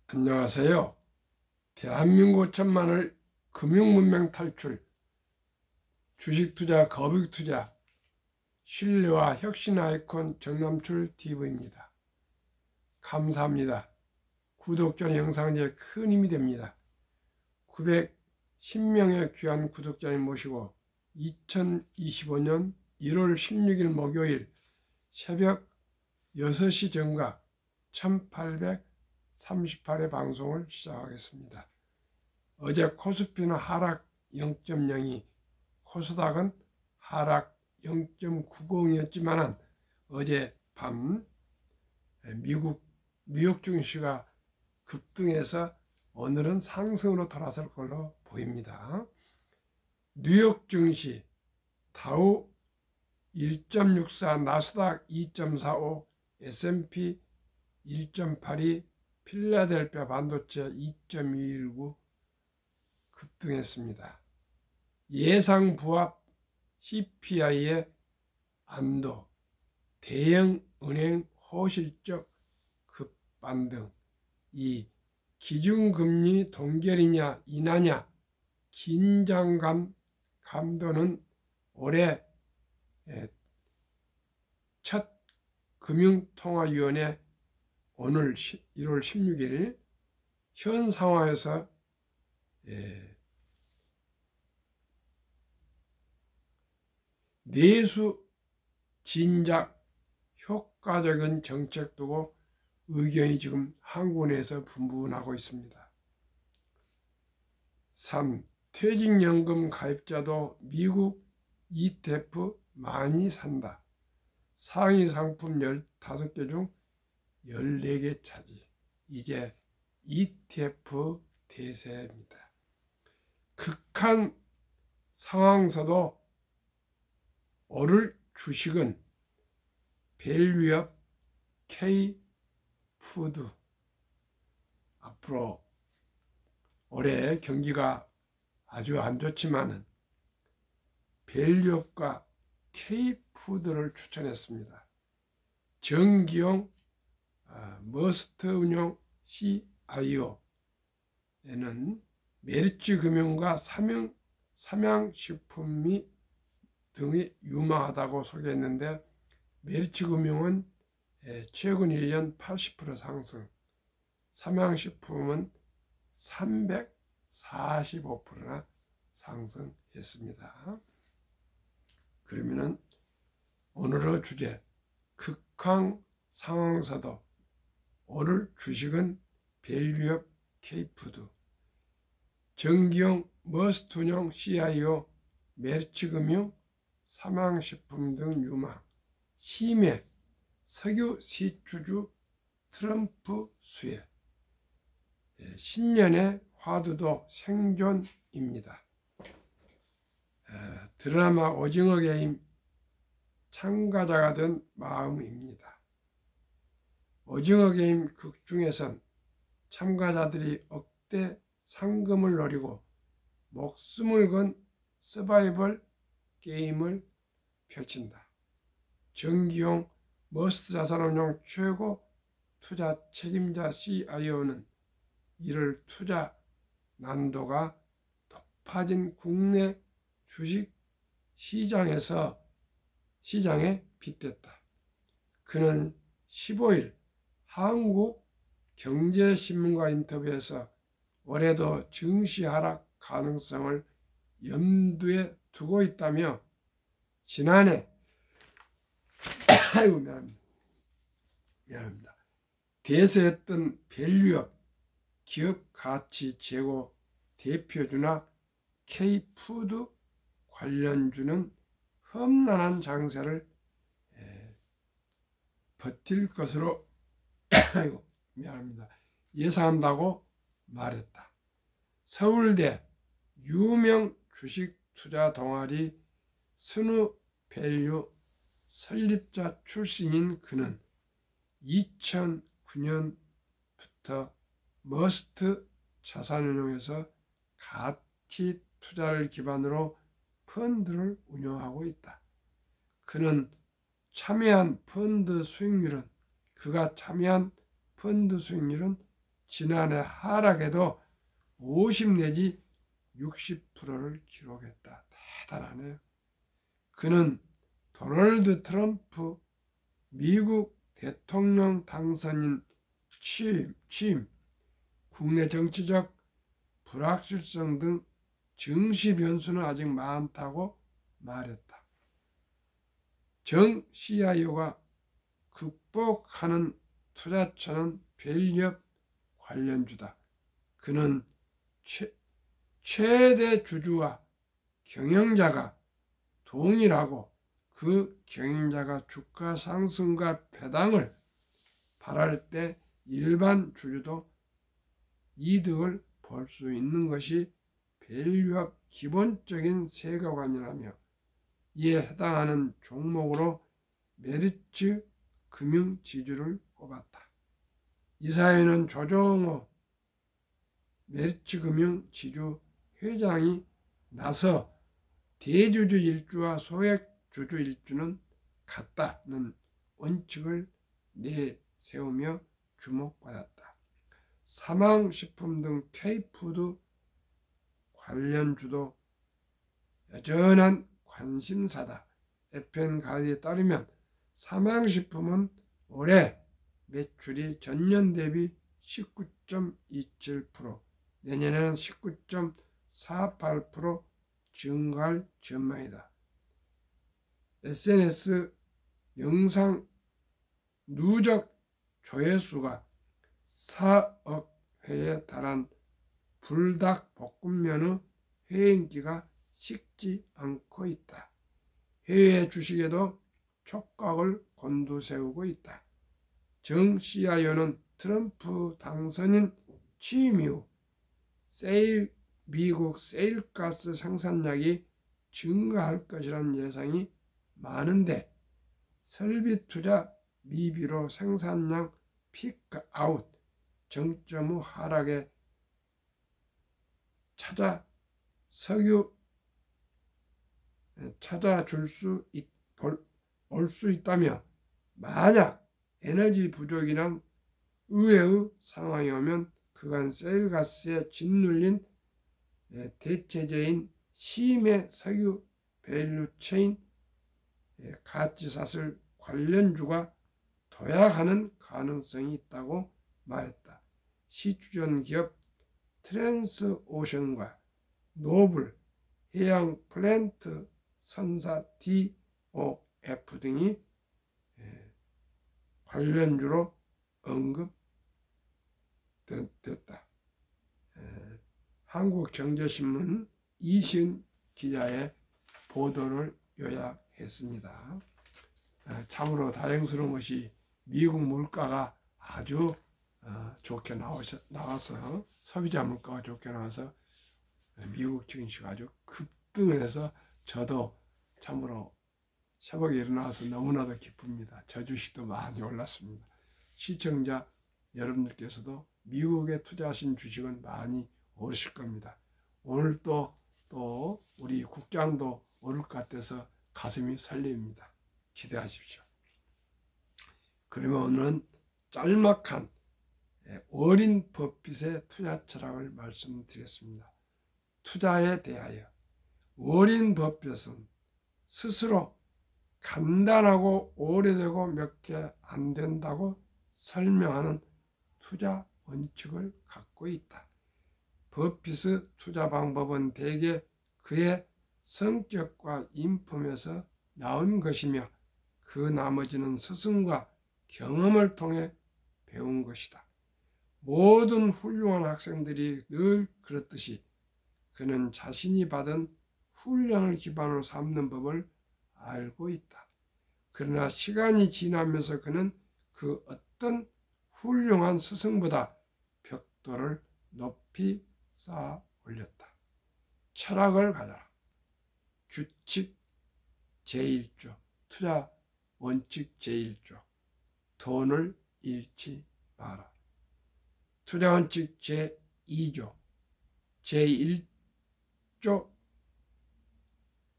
안녕하세요. 대한민국 천만을 금융문명 탈출, 주식투자, 거북투자, 신뢰와 혁신 아이콘 정남출 TV입니다. 감사합니다. 구독자 영상에 큰 힘이 됩니다. 910명의 귀한 구독자님 모시고 2025년 1월 16일 목요일 새벽 6시 정각 1838회 방송을 시작하겠습니다. 어제 코스피는 하락 0.02, 코스닥은 하락 0.90이었지만 어제 밤 미국 뉴욕 증시가 급등해서 오늘은 상승으로 돌아설 걸로 보입니다. 뉴욕 증시 다우 1.64, 나스닥 2.45, S&P 1.82, 필라델피아 반도체 2.219 급등했습니다. 예상 부합 CPI의 안도, 대형 은행 호실적 급반등, 이 기준금리 동결이냐 인하냐 긴장감 감도는 올해 첫 금융통화위원회 오늘 1월 16일 현 상황에서 내수 진작 효과적인 정책 두고 의견이 지금 한국 내에서 분분하고 있습니다. 3. 퇴직연금 가입자도 미국 ETF 많이 산다. 상위 상품 15개 중 14개 차지. 이제 ETF 대세입니다. 극한 상황서도 오를 주식은 밸류업 K푸드. 앞으로 올해 경기가 아주 안 좋지만은 밸류업과 K푸드를 추천했습니다. 정기용 머스트 운용 CIO에는 메리츠금융과 삼양식품이 등이 유망하다고 소개했는데 메리츠금융은 최근 1년 80% 상승, 삼양식품은 345%나 상승했습니다. 그러면은 오늘의 주제, 극한 상황서도 오를 주식은 밸류업 K푸드, 정기용 머스트운용 CIO, 메리츠금융, 삼양식품 등 유망, 심해, 석유 시추주 트럼프 수혜, 신년의 화두도 생존입니다. 드라마 오징어 게임 참가자가 된 마음입니다. 오징어 게임 극중에선 참가자들이 억대 상금을 노리고 목숨을 건 서바이벌 게임을 펼친다. 정기용 머스트 자산운용 최고 투자 책임자 CIO는 이를 투자 난도가 높아진 국내 주식 시장에 빗댔다. 그는 15일 한국경제신문과 인터뷰에서 올해도 증시 하락 가능성을 염두에 두고 있다며 지난해 미안합니다. 대세했던 밸류업 기업 가치 제고 대표주나 K푸드 관련주는 험난한 장세를 버틸 것으로 예상한다고 말했다. 서울대 유명 주식 투자 동아리 스누밸류 설립자 출신인 그는 2009년부터 머스트 자산운용에서 가치 투자를 기반으로 펀드를 운영하고 있다. 그가 참여한 펀드 수익률은 지난해 하락에도 50 내지 60%를 기록했다. 대단하네요. 그는 도널드 트럼프 미국 대통령 당선인 취임, 국내 정치적 불확실성 등 증시 변수는 아직 많다고 말했다. 정 CIO가 극복하는 투자처는 밸류업 관련주다. 그는 최대 주주와 경영자가 동일하고 그 경영자가 주가 상승과 배당을 바랄 때 일반 주주도 이득을 볼 수 있는 것이 밸류업 기본적인 세계관이라며 이에 해당하는 종목으로 메리츠 금융지주를 꼽았다. 이사회는 조정호 메리츠 금융지주 회장이 나서 대주주 일주와 소액주주 일주는 같다는 원칙을 내세우며 주목받았다. 사망식품 등 K푸드 관련주도 여전한 관심사다. FN가이드에 따르면 사망식품은 올해 매출이 전년 대비 19.27%, 내년에는 19.48% 증가할 전망이다. SNS 영상 누적 조회수가 4억 회에 달한 불닭볶음면의 회인기가 식지 않고 있다. 해외 주식에도 촉각을 곤두세우고 있다. 정 CIO는 트럼프 당선인 취임 이후 미국 세일가스 생산량이 증가할 것이라는 예상이 많은데 설비 투자 미비로 생산량 피크아웃 정점 후 하락에 올 수 있다며 만약 에너지 부족이란 의외의 상황이 오면 그간 세일가스에 짓눌린 대체제인 심해 석유 밸류체인 가치사슬 관련주가 도약하는 가능성이 있다고 말했다. 시추전 기업 트랜스오션과 노블, 해양 플랜트 선사 DOF 등이 관련주로 언급됐다. 한국경제신문 이시은 기자의 보도를 요약했습니다. 참으로 다행스러운 것이 미국 물가가 아주 좋게 나와서 소비자 물가가 좋게 나와서 미국 증시가 아주 급등을 해서 저도 참으로 새벽에 일어나서 너무나도 기쁩니다. 저 주식도 많이 올랐습니다. 시청자 여러분들께서도 미국에 투자하신 주식은 많이 오르실 겁니다. 오늘 또 우리 국장도 오를 것 같아서 가슴이 설렙니다. 기대하십시오. 그러면 오늘은 짤막한 워린 버핏의 투자 철학을 말씀드렸습니다. 투자에 대하여 워린 버핏은 스스로 간단하고 오래되고 몇 개 안 된다고 설명하는 투자 원칙을 갖고 있다. 버핏의 투자 방법은 대개 그의 성격과 인품에서 나온 것이며 그 나머지는 스승과 경험을 통해 배운 것이다. 모든 훌륭한 학생들이 늘 그렇듯이 그는 자신이 받은 훈련을 기반으로 삼는 법을 알고 있다. 그러나 시간이 지나면서 그는 그 어떤 훌륭한 스승보다 벽돌을 높이 쌓아 올렸다. 철학을 가져라. 규칙 제1조, 투자 원칙 제1조, 돈을 잃지 마라. 투자 원칙 제2조, 제1조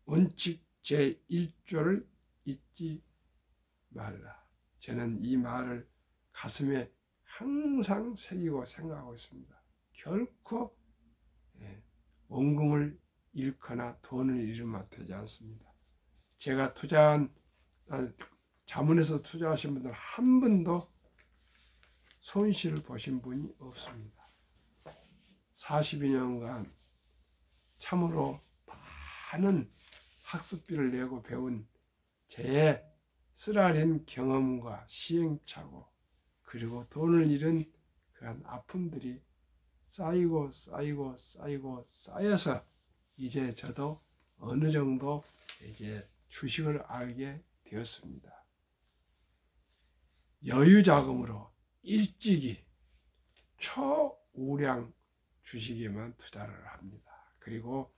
원칙 제1조를 잊지 말라. 저는 이 말을 가슴에 항상 새기고 생각하고 있습니다. 결코 원금을 잃거나 돈을 잃으면 되지 않습니다. 제가 투자한 자문에서 투자하신 분들 한 분도 손실을 보신 분이 없습니다. 42년간 참으로 많은 학습비를 내고 배운 제 쓰라린 경험과 시행착오 그리고 돈을 잃은 그런 아픔들이 쌓이고 쌓여서 이제 저도 어느 정도 이제 주식을 알게 되었습니다. 여유 자금으로 일찍이 초우량 주식에만 투자를 합니다. 그리고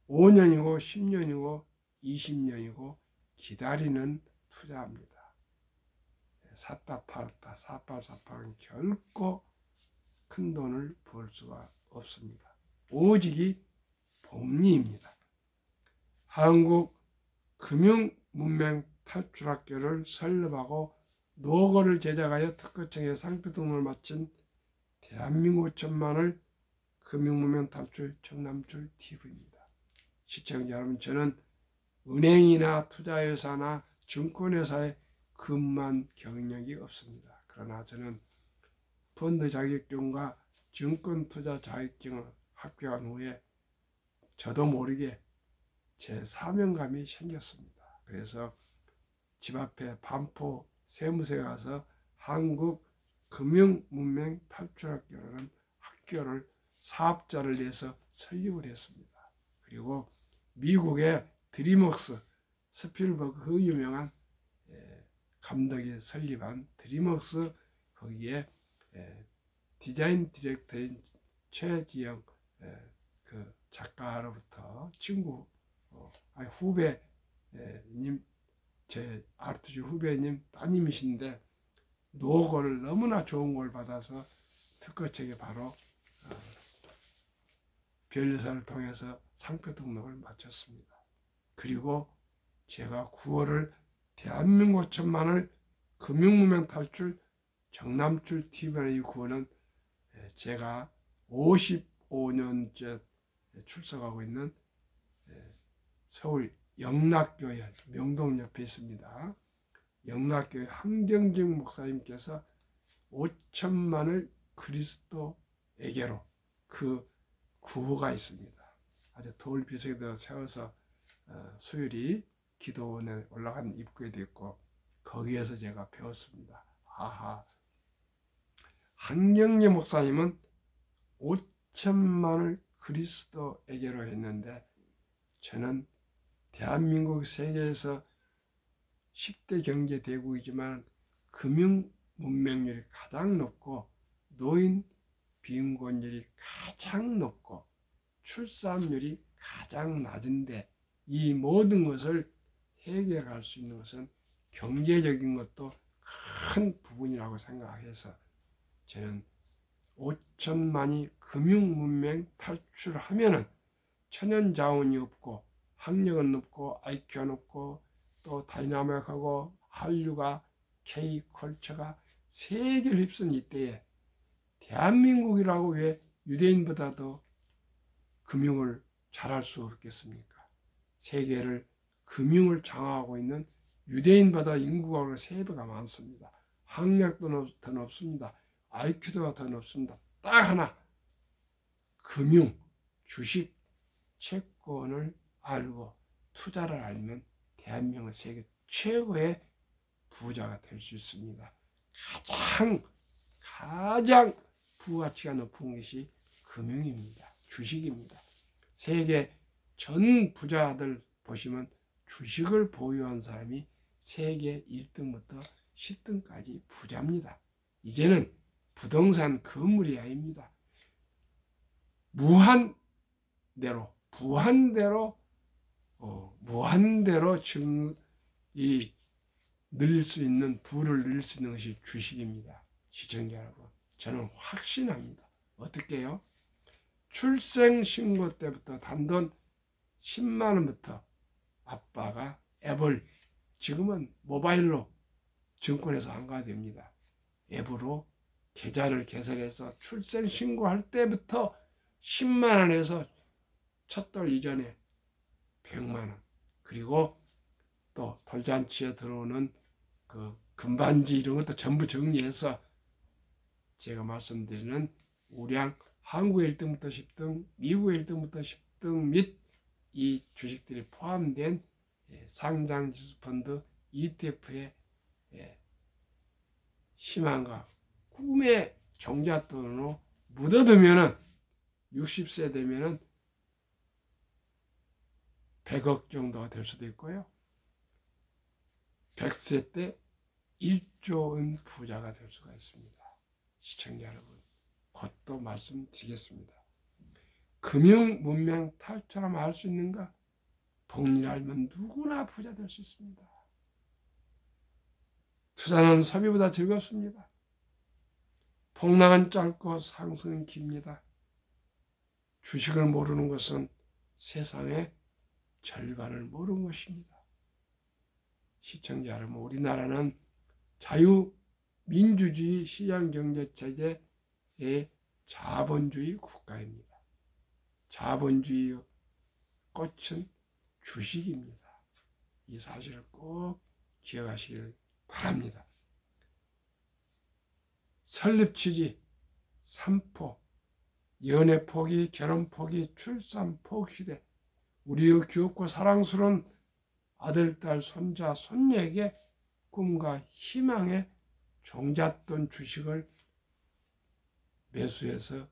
5년이고 10년이고 20년이고 기다리는 투자합니다. 샀다 팔았다 사팔사팔은 결코 큰 돈을 벌 수가 없습니다. 오직이 복리입니다. 한국 금융문맹 탈출학교를 설립하고 노거를 제작하여 특허청에 상표 등록을 마친 대한민국 천만을 금융문맹 탈출 정남출 TV입니다. 시청자 여러분, 저는 은행이나 투자회사나 증권회사에 근무한 경력이 없습니다. 그러나 저는 펀드 자격증과 증권투자 자격증을 합격한 후에 저도 모르게 제 사명감이 생겼습니다. 그래서 집 앞에 반포 세무서에 가서 한국 금융문맹 탈출학교라는 학교를 사업자를 내서 설립을 했습니다. 그리고 미국의 드림웍스 스필버그 그 유명한 감독이 설립한 드림웍스 거기에 디자인 디렉터인 최지영 그 작가로부터 친구 후배님 제 아르투즈 후배님 따님이신데 노고를 너무나 좋은 걸 받아서 특허청에 바로 변리사를 통해서 상표 등록을 마쳤습니다. 그리고 제가 9월을 대한민국 천만을 금융문맹 탈출 정남출 TV라는 이 구호는 제가 55년째 출석하고 있는 서울 영락교회 명동 옆에 있습니다. 영락교회 한경직 목사님께서 5천만을 그리스도에게로 그 구호가 있습니다. 아주 돌비석에도 세워서 수요일이 기도원에 올라간 입구에 있고 거기에서 제가 배웠습니다. 아하, 한경재 목사님은 5천만을 그리스도에게로 했는데 저는 대한민국 세계에서 10대 경제 대국이지만 금융 문맹률이 가장 높고 노인 빈곤율이 가장 높고 출산율이 가장 낮은데 이 모든 것을 해결할 수 있는 것은 경제적인 것도 큰 부분이라고 생각해서 저는 5천만이 금융문맹 탈출하면은 천연자원이 없고 학력은 높고 IQ가 높고 또 다이나믹하고 한류가 K컬처가 세계를 휩쓴 이때에 대한민국이라고 왜 유대인보다도 금융을 잘할 수 없겠습니까? 세계를 금융을 장악하고 있는 유대인보다 인구가 3배가 많습니다. 학력도 더 높습니다. IQ도 더 높습니다. 딱 하나, 금융, 주식, 채권을 알고 투자를 알면 대한민국은 세계 최고의 부자가 될 수 있습니다. 가장 부가치가 높은 것이 금융입니다. 주식입니다. 세계 전 부자들 보시면 주식을 보유한 사람이 세계 1등부터 10등까지 부자입니다. 이제는 부동산 건물이 아닙니다. 무한대로 늘릴 수 있는 부를 늘릴 수 있는 것이 주식입니다. 시청자 여러분, 저는 확신합니다. 어떻게 해요? 출생신고 때부터 단돈 10만 원부터 아빠가 앱을 지금은 모바일로 증권에서 안 가도 됩니다. 앱으로 계좌를 개설해서 출생 신고할 때부터 10만 원에서 첫돌 이전에 100만 원, 그리고 또 돌잔치에 들어오는 그 금반지 이런 것도 전부 정리해서 제가 말씀드리는 우량 한국 1등부터 10등, 미국 1등부터 10등 및 이 주식들이 포함된 상장지수펀드 ETF의 희망과 꿈의 종잣돈으로 묻어두면은 60세 되면은 100억 정도가 될 수도 있고요. 100세 때 1조 원 부자가 될 수가 있습니다. 시청자 여러분, 곧또 말씀드리겠습니다. 금융 문명 탈출하면 알 수 있는가? 복리를 알면 누구나 부자 될 수 있습니다. 투자는 소비보다 즐겁습니다. 폭락은 짧고 상승은 깁니다. 주식을 모르는 것은 세상의 절반을 모르는 것입니다. 시청자 여러분, 우리나라는 자유민주주의 시장경제체제의 자본주의 국가입니다. 자본주의의 꽃은 주식입니다. 이 사실을 꼭 기억하시길 바랍니다. 설립 취지, 삼포, 연애 포기, 결혼 포기, 출산 포기 시대, 우리의 귀엽고 사랑스러운 아들, 딸, 손자, 손녀에게 꿈과 희망의 종잣돈 주식을 매수해서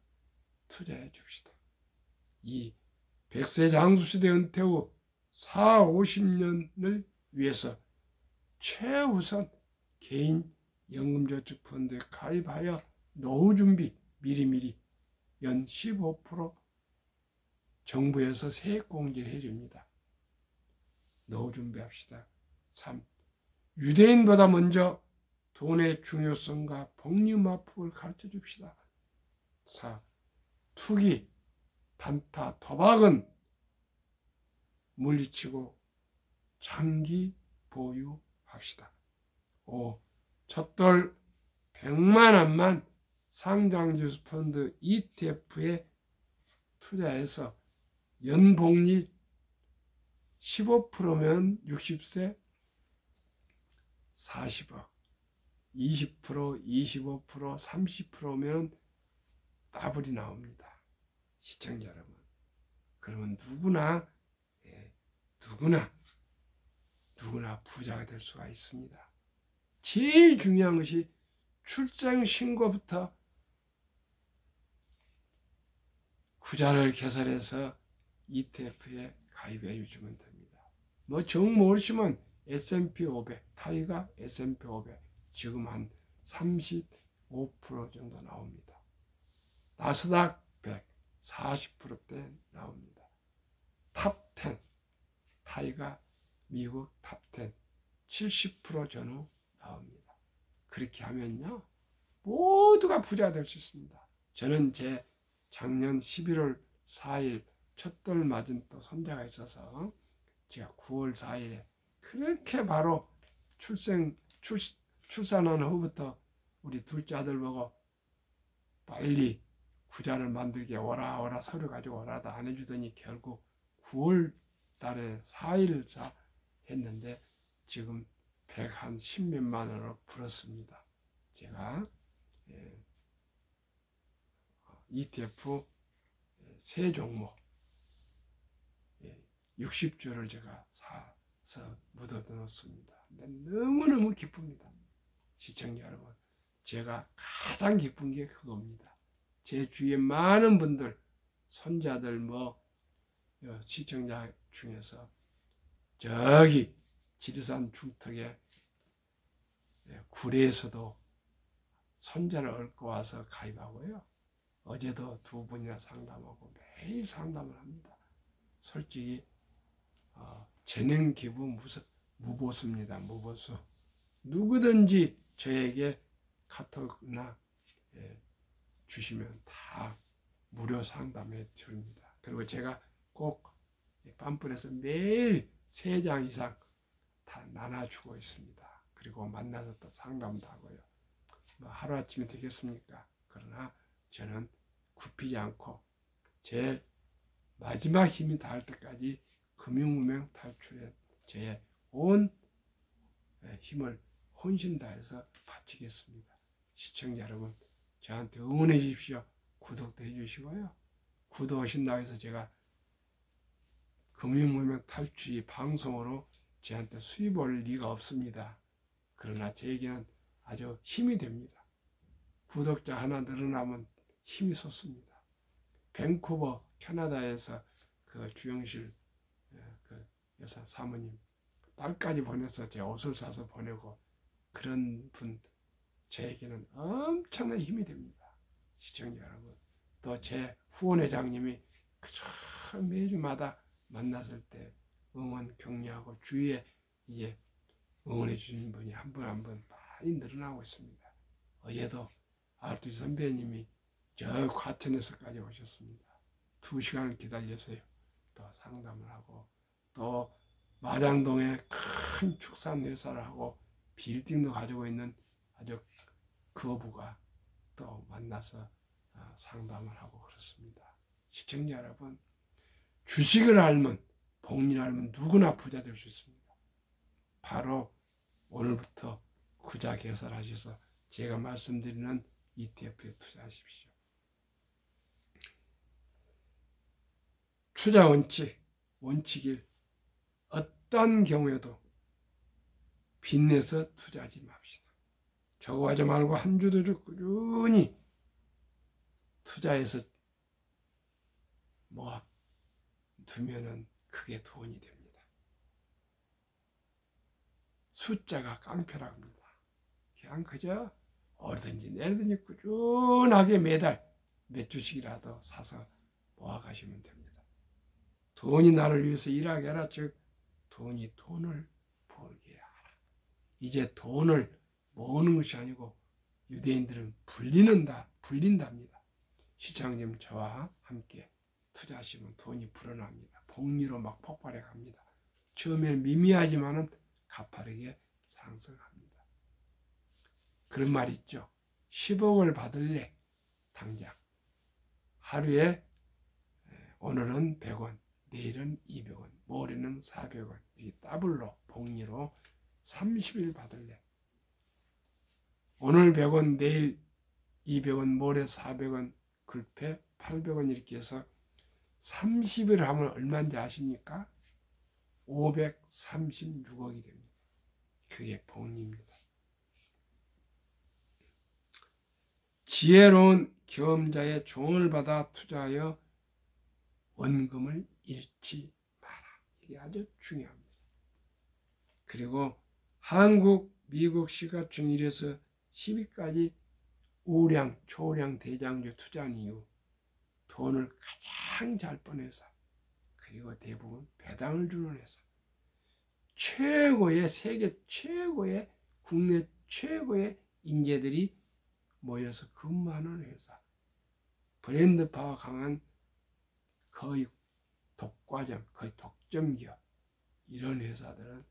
투자해 줍시다. 이 100세 장수시대 은퇴 후 4, 50년을 위해서 최우선 개인 연금저축펀드에 가입하여 노후 준비 미리미리 연 15% 정부에서 세액공제를 해줍니다. 노후 준비합시다. 3. 유대인보다 먼저 돈의 중요성과 복리마법을 가르쳐 줍시다. 4. 투기, 단타, 도박은 물리치고 장기 보유합시다. 5. 첫돌 100만 원만 상장지수 펀드 ETF에 투자해서 연복리 15%면 60세 40억, 20%, 25%, 30%면 더블이 나옵니다. 시청자 여러분, 그러면 누구나 부자가 될 수가 있습니다. 제일 중요한 것이 출생 신고부터 구자를 개설해서 ETF에 가입해 주시면 됩니다. 뭐 정 모르시면 S&P 500, 타이가 S&P 500 지금 한 35% 정도 나옵니다. 나스닥 100 40%대 나옵니다. 탑 10 타이가 미국 탑 10 70% 전후 나옵니다. 그렇게 하면요 모두가 부자가 될 수 있습니다. 저는 제 작년 11월 4일 첫돌 맞은 또 손자가 있어서 제가 9월 4일에 그렇게 바로 출산한 후부터 우리 둘째 아들 보고 빨리 구자를 만들게 오라 서류 가지고 오라다 안 해주더니 결국 9월 달에 4일사 했는데 지금 110몇만 원으로 불었습니다. 제가 ETF 세 종목 60주를 제가 사서 묻어놓습니다. 너무너무 기쁩니다. 시청자 여러분, 제가 가장 기쁜 게 그겁니다. 제 주위에 많은 분들, 손자들 시청자 중에서 저기 지리산 중턱에 구례에서도 손자를 얻고 와서 가입하고요. 어제도 2분이나 상담하고 매일 상담을 합니다. 솔직히 재능 기부 무보수입니다. 무보수. 누구든지 저에게 카톡이나 주시면 다 무료 상담해 드립니다. 그리고 제가 꼭 팜플에서 매일 3장 이상 다 나눠주고 있습니다. 그리고 만나서 또 상담도 하고요. 뭐 하루아침에 되겠습니까? 그러나 저는 굽히지 않고 제 마지막 힘이 닿을 때까지 금융무명 탈출에 제 온 힘을 혼신 다해서 바치겠습니다. 시청자 여러분, 저한테 응원해 주십시오. 구독도 해주시고요. 구독하신다고 해서 제가 금융무명 탈출이 방송으로 저한테 수입 올 리가 없습니다. 그러나 저에게는 아주 힘이 됩니다. 구독자 하나 늘어나면 힘이 솟습니다. 밴쿠버 캐나다에서 그 주영실 그 여사 사모님 딸까지 보내서 제 옷을 사서 보내고, 그런 분 저에게는 엄청난 힘이 됩니다. 시청자 여러분, 또 제 후원회장님이 그저 매주마다 만났을 때 응원 격려하고 주위에 이제 응원해 주시는 분이 한 분 한 분 많이 늘어나고 있습니다. 어제도 아르투 선배님이 저 과천에서까지 오셨습니다. 2시간을 기다렸어요. 또 상담을 하고, 또 마장동에 큰 축산 회사를 하고 빌딩도 가지고 있는 아주 거부가 또 만나서 상담을 하고 그렇습니다. 시청자 여러분, 주식을 알면, 복리를 알면 누구나 부자 될 수 있습니다. 바로 오늘부터 구자 개설하셔서 제가 말씀드리는 ETF에 투자하십시오. 투자 원칙 1. 어떤 경우에도 빚내서 투자하지 맙시다. 저거 하지 말고 한 주 두 주 꾸준히 투자해서 모아 두면은 그게 돈이 됩니다. 숫자가 깡패라고 합니다. 그냥 그저 어디든지 내리든지 꾸준하게 매달 몇 주씩이라도 사서 모아가시면 됩니다. 돈이 나를 위해서 일하게 하라. 즉 돈이 돈을 벌게 하라. 이제 돈을 모으는 것이 아니고 유대인들은 불린답니다. 시장님 저와 함께 투자하시면 돈이 불어납니다. 복리로 막 폭발해 갑니다. 처음에는 미미하지만은 가파르게 상승합니다. 그런 말이 있죠. 10억을 받을래 당장. 하루에 오늘은 100원, 내일은 200원, 모레는 400원, 이 더블로 복리로 30일 받을래. 오늘 100원, 내일 200원, 모레 400원, 글패 800원 이렇게 해서 30일 하면 얼마인지 아십니까? 536억이 됩니다. 그게 복리입니다. 지혜로운 경험자의 조언을 받아 투자하여 원금을 잃지 마라. 이게 아주 중요합니다. 그리고 한국, 미국 시가총 1에서 10위까지 우량, 초량, 대장주 투자한 이후 돈을 가장 잘 번 회사, 그리고 대부분 배당을 주는 회사, 최고의 세계 최고의 국내 최고의 인재들이 모여서 근무하는 회사, 브랜드 파워 강한 거의 독과점, 거의 독점 기업, 이런 회사들은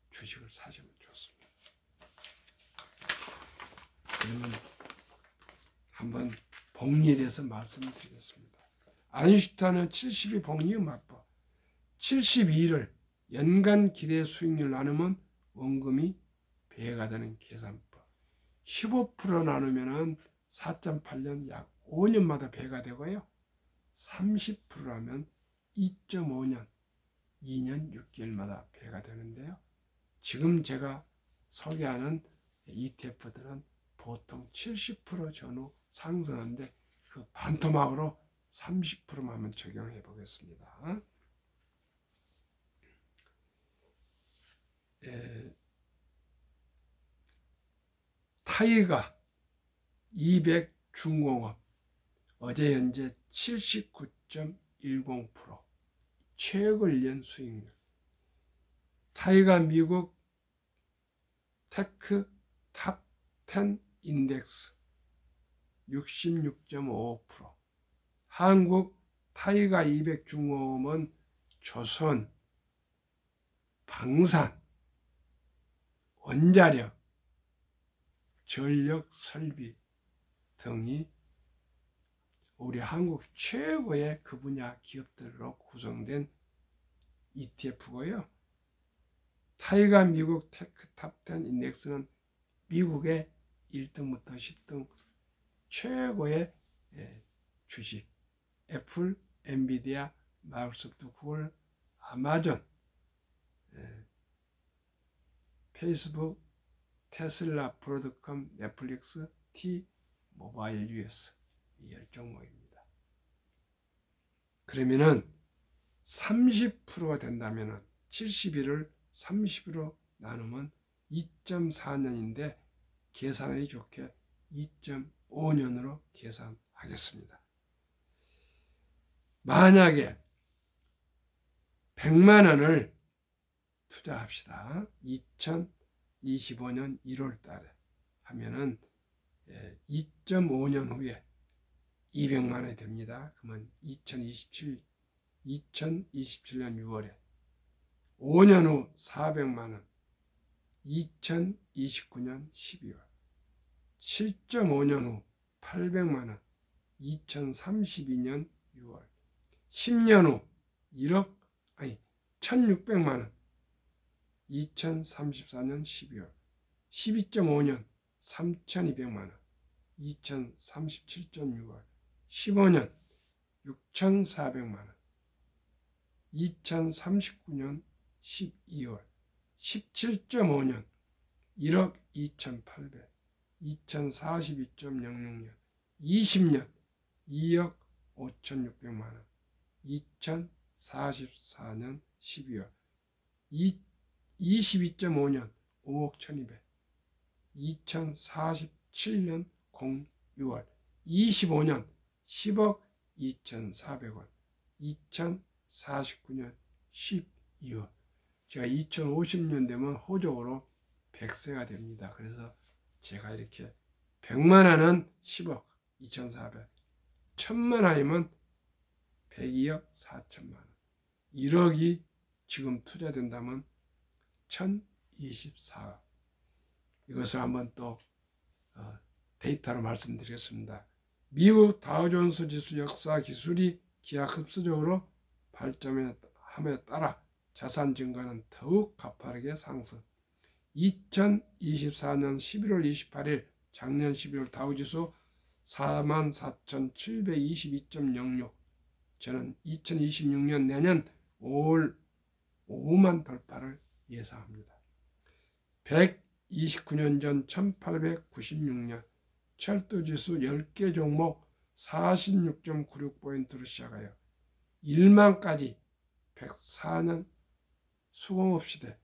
주식을 사시면 좋습니다. 그러면 한번 복리에 대해서 말씀드리겠습니다. 아인슈타인은 72 복리음합법, 72를 연간 기대 수익률 나누면 원금이 배가 되는 계산법, 15% 나누면 4.8년 약 5년마다 배가 되고요, 30%라면 2.5년 2년 6개월마다 배가 되는데요, 지금 제가 소개하는 ETF들은 보통 70% 전후 상승하는데 그 반토막으로 30%만 한번 적용해 보겠습니다. 타이가 200 중공업 어제 현재 79.10% 최고를 연 수익률. 타이가 미국 테크 탑 10 인덱스 66.5%. 한국 타이가 200 중공업은 조선, 방산, 원자력, 전력 설비 등이 우리 한국 최고의 그 분야 기업들로 구성된 ETF고요. 타이가 미국 테크탑10 인덱스는 미국의 1등부터 10등 최고의 주식, 애플, 엔비디아, 마이크로소프트, 구글, 아마존, 페이스북, 테슬라, 브로드컴, 넷플릭스, T, 모바일 US 이 10종목입니다. 그러면은 30%가 된다면은 71을 30으로 나누면 2.4년인데 계산하기 좋게 2.5년으로 계산하겠습니다. 만약에 100만 원을 투자합시다. 2025년 1월 달에 하면은 2.5년 후에 200만 원이 됩니다. 그러면 2027년 6월에 5년 후 400만 원, 2029년 12월, 7.5년 후 800만 원, 2032년 6월, 10년 후 1600만 원, 2034년 12월, 12.5년 3200만 원, 2037.6월, 15년 6400만 원, 2039년 12월, 17.5년 1억 2800, 2042.06년, 20년 2억 5600만 원, 2044년 12월, 22.5년 5억 1200, 2047년 6월, 25년 10억 2400원, 2049년 12월. 제가 2050년 되면 호적으로 100세가 됩니다. 그래서 제가 이렇게 100만 원은 10억 2400, 1000만 원이면 102억 4천만 원, 1억이 지금 투자된다면 1024억. 이것을 한번 또 데이터로 말씀드리겠습니다. 미국 다우존스 지수 역사 기술이 기하급수적으로 발전함에 따라 자산 증가는 더욱 가파르게 상승. 2024년 11월 28일 작년 11월 다우지수 44,722.06. 저는 2026년 내년 5월 5만 돌파를 예상합니다. 129년 전 1896년 철도지수 10개 종목 46.96포인트로 시작하여 1만까지 104년 수공업시대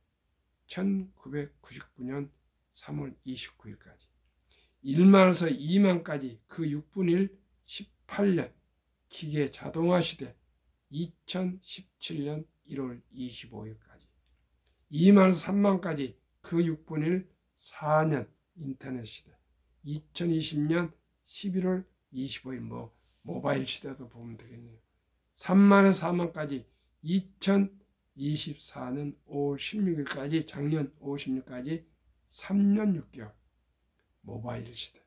1999년 3월 29일까지 1만에서 2만까지 그 6분의 1 18년 기계 자동화 시대 2017년 1월 25일까지 2만에서 3만까지 그 6분의 1 4년 인터넷 시대 2020년 11월 25일 모바일 시대도 보면 되겠네요. 3만에서 4만까지 2024년 5월 16일까지 작년 5월 16일까지 3년 6개월 모바일 시대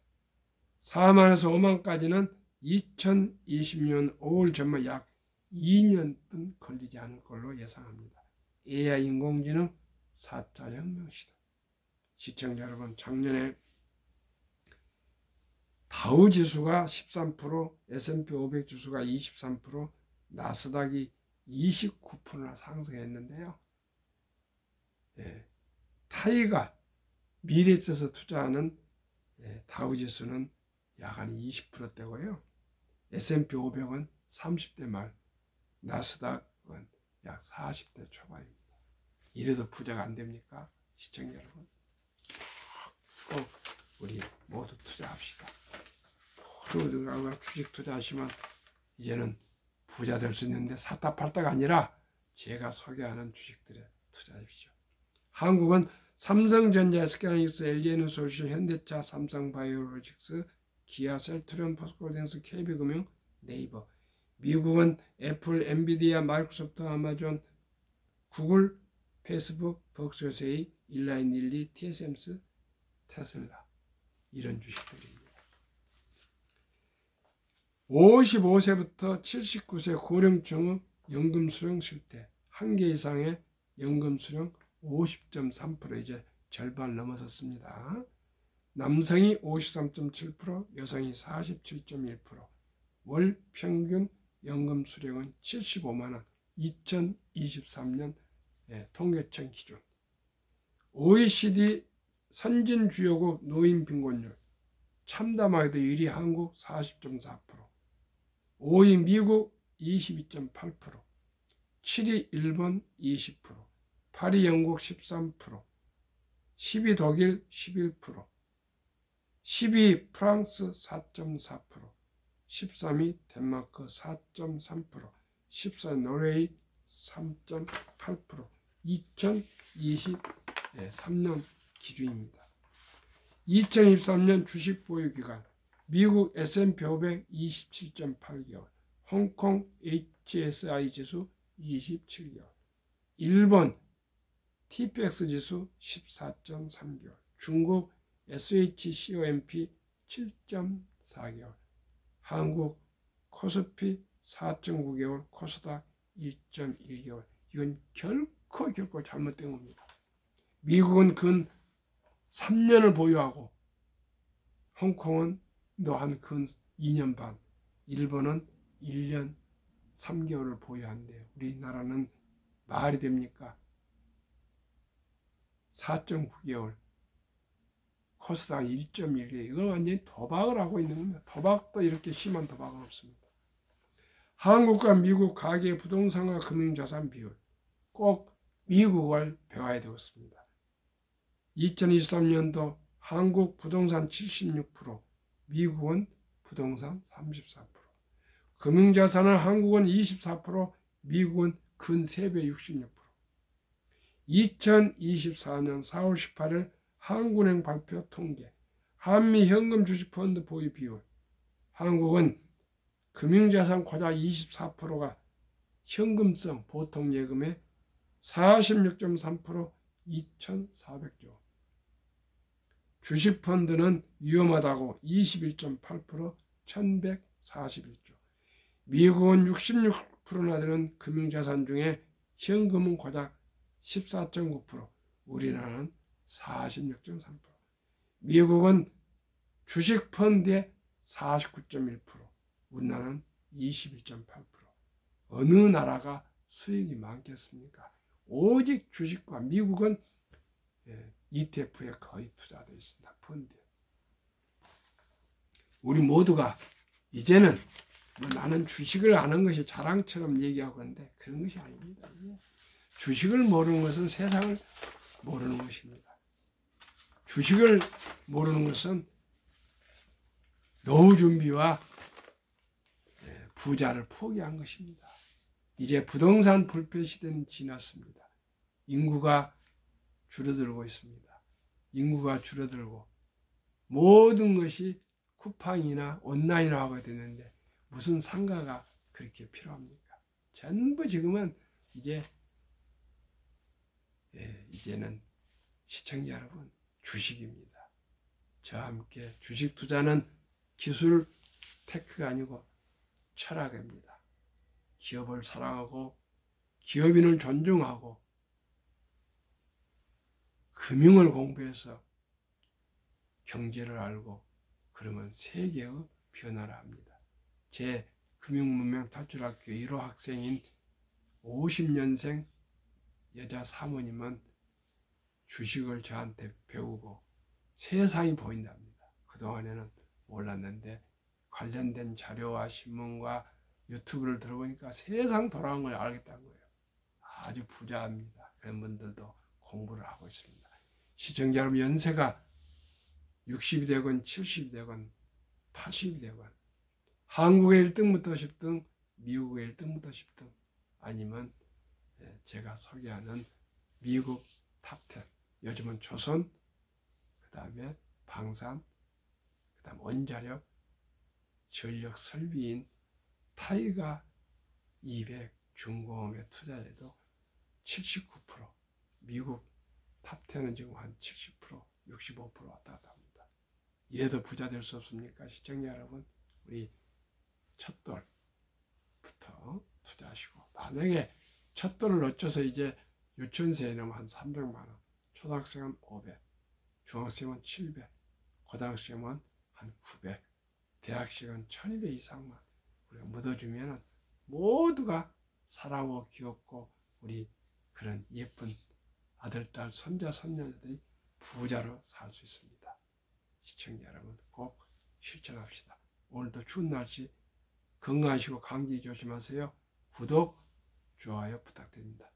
4만에서 5만까지는 2020년 5월 전만 약 2년 등 걸리지 않을 걸로 예상합니다. AI 인공지능 4차 혁명 시대. 시청자 여러분, 작년에 다우 지수가 13%, S&P 500 지수가 23%, 나스닥이 29%나 상승했는데요. 타이가 미래에서 투자하는 다우 지수는 약 한 20%대고요. S&P 500은 30대 말, 나스닥은 약 40대 초반입니다. 이래도 부자가 안 됩니까? 시청자 여러분, 꼭 우리 모두 투자합시다. 모두 주식 투자하시면 이제는 부자 될 수 있는데 샀다 팔다가 아니라 제가 소개하는 주식들에 투자하십시오. 한국은 삼성전자, SK하이닉스, LG에너솔루션, 현대차, 삼성바이오로직스, 기아, 셀트리온, 포스코홀딩스, KB금융, 네이버. 미국은 애플, 엔비디아, 마이크로소프트, 아마존, 구글, 페이스북, 벅스웨이, 일라인 릴리, TSMC, 테슬라. 이런 주식들입니다. 55세부터 79세 고령층의 연금 수령 실태, 한 개 이상의 연금 수령 50.3%, 이제 절반 넘어섰습니다. 남성이 53.7%, 여성이 47.1%, 월 평균 연금 수령은 75만 원, 2023년 통계청 기준. OECD 선진 주요국 노인 빈곤율, 참담하게도 1위 한국 40.4%, 5위 미국 22.8%, 7위 일본 20%, 8위 영국 13%, 10위 독일 11%, 10위 프랑스 4.4%, 13위 덴마크 4.3%, 14위 노르웨이 3.8%, 2023년 기준입니다. 2023년 주식 보유 기간, 미국 S&P 500 27.8개월, 홍콩 HSI 지수 27개월, 일본 TPX 지수 14.3개월, 중국 SHCOMP 7.4개월, 한국 코스피 4.9개월, 코스닥 1.1개월. 이건 결코 잘못된 겁니다. 미국은 근 3년을 보유하고, 홍콩은 한 근 2년 반, 일본은 1년 3개월을 보유한대요. 우리나라는 말이 됩니까? 4.9개월, 코스닥 1.1개월. 이건 완전히 도박을 하고 있는 겁니다. 도박도 이렇게 심한 도박은 없습니다. 한국과 미국 가계 부동산과 금융자산 비율, 꼭 미국을 배워야 되겠습니다. 2023년도 한국 부동산 76%, 미국은 부동산 34%. 금융자산은 한국은 24%, 미국은 근 3배 66%. 2024년 4월 18일 한국은행 발표 통계, 한미 현금 주식펀드 보유 비율. 한국은 금융자산 고작 24%가 현금성 보통 예금의 46.3%, 2,400조. 주식펀드는 위험하다고 21.8%, 1,141조. 미국은 66%나 되는 금융자산 중에 현금은 고작 14.9%, 우리나라는 46.3%. 미국은 주식펀드의 49.1%, 우리나라는 21.8%. 어느 나라가 수익이 많겠습니까? 오직 주식과 미국은 ETF에 거의 투자되어 있습니다. 펀드. 우리 모두가 이제는 나는 주식을 아는 것이 자랑처럼 얘기하고 있는데 그런 것이 아닙니다. 주식을 모르는 것은 세상을 모르는 것입니다. 주식을 모르는 것은 노후 준비와 부자를 포기한 것입니다. 이제 부동산 불패 시대는 지났습니다. 인구가 줄어들고 있습니다. 인구가 줄어들고 모든 것이 쿠팡이나 온라인으로 하게 되는데 무슨 상가가 그렇게 필요합니까? 전부 지금은 이제는 시청자 여러분, 주식입니다. 저와 함께 주식 투자는 기술 테크가 아니고 철학입니다. 기업을 사랑하고 기업인을 존중하고 금융을 공부해서 경제를 알고 그러면 세계의 변화를 합니다. 제 금융문명탈출학교 1호 학생인 50년생 여자 사모님은 주식을 저한테 배우고 세상이 보인답니다. 그동안에는 몰랐는데 관련된 자료와 신문과 유튜브를 들어보니까 세상 돌아온 걸 알겠다는 거예요. 아주 부자입니다. 그런 분들도 공부를 하고 있습니다. 시청자 여러분, 연세가 60이 되건 70이 되건 80이 되건 한국의 1등부터 10등, 미국의 1등부터 10등, 아니면 제가 소개하는 미국 탑10, 요즘은 조선, 그 다음에 방산, 그 다음 원자력, 전력 설비인 타이가 200 중공업에 투자해도 79%, 미국 탑10은 지금 한 70%, 65% 왔다 갔다 합니다. 이래도 부자 될 수 없습니까? 시청자 여러분, 우리 첫돌부터 투자하시고, 만약에 첫돌을 놓쳐서 이제 유치원생에 넣으면 한 300만 원, 초등학생은 500, 중학생은 700, 고등학생은 한 900, 대학생은 1200 이상만 우리가 묻어주면 모두가 사랑하고 귀엽고 우리 그런 예쁜 아들, 딸, 손자, 손녀들이 부자로 살 수 있습니다. 시청자 여러분, 꼭 실천합시다. 오늘도 추운 날씨 건강하시고 감기 조심하세요. 구독, 좋아요 부탁드립니다.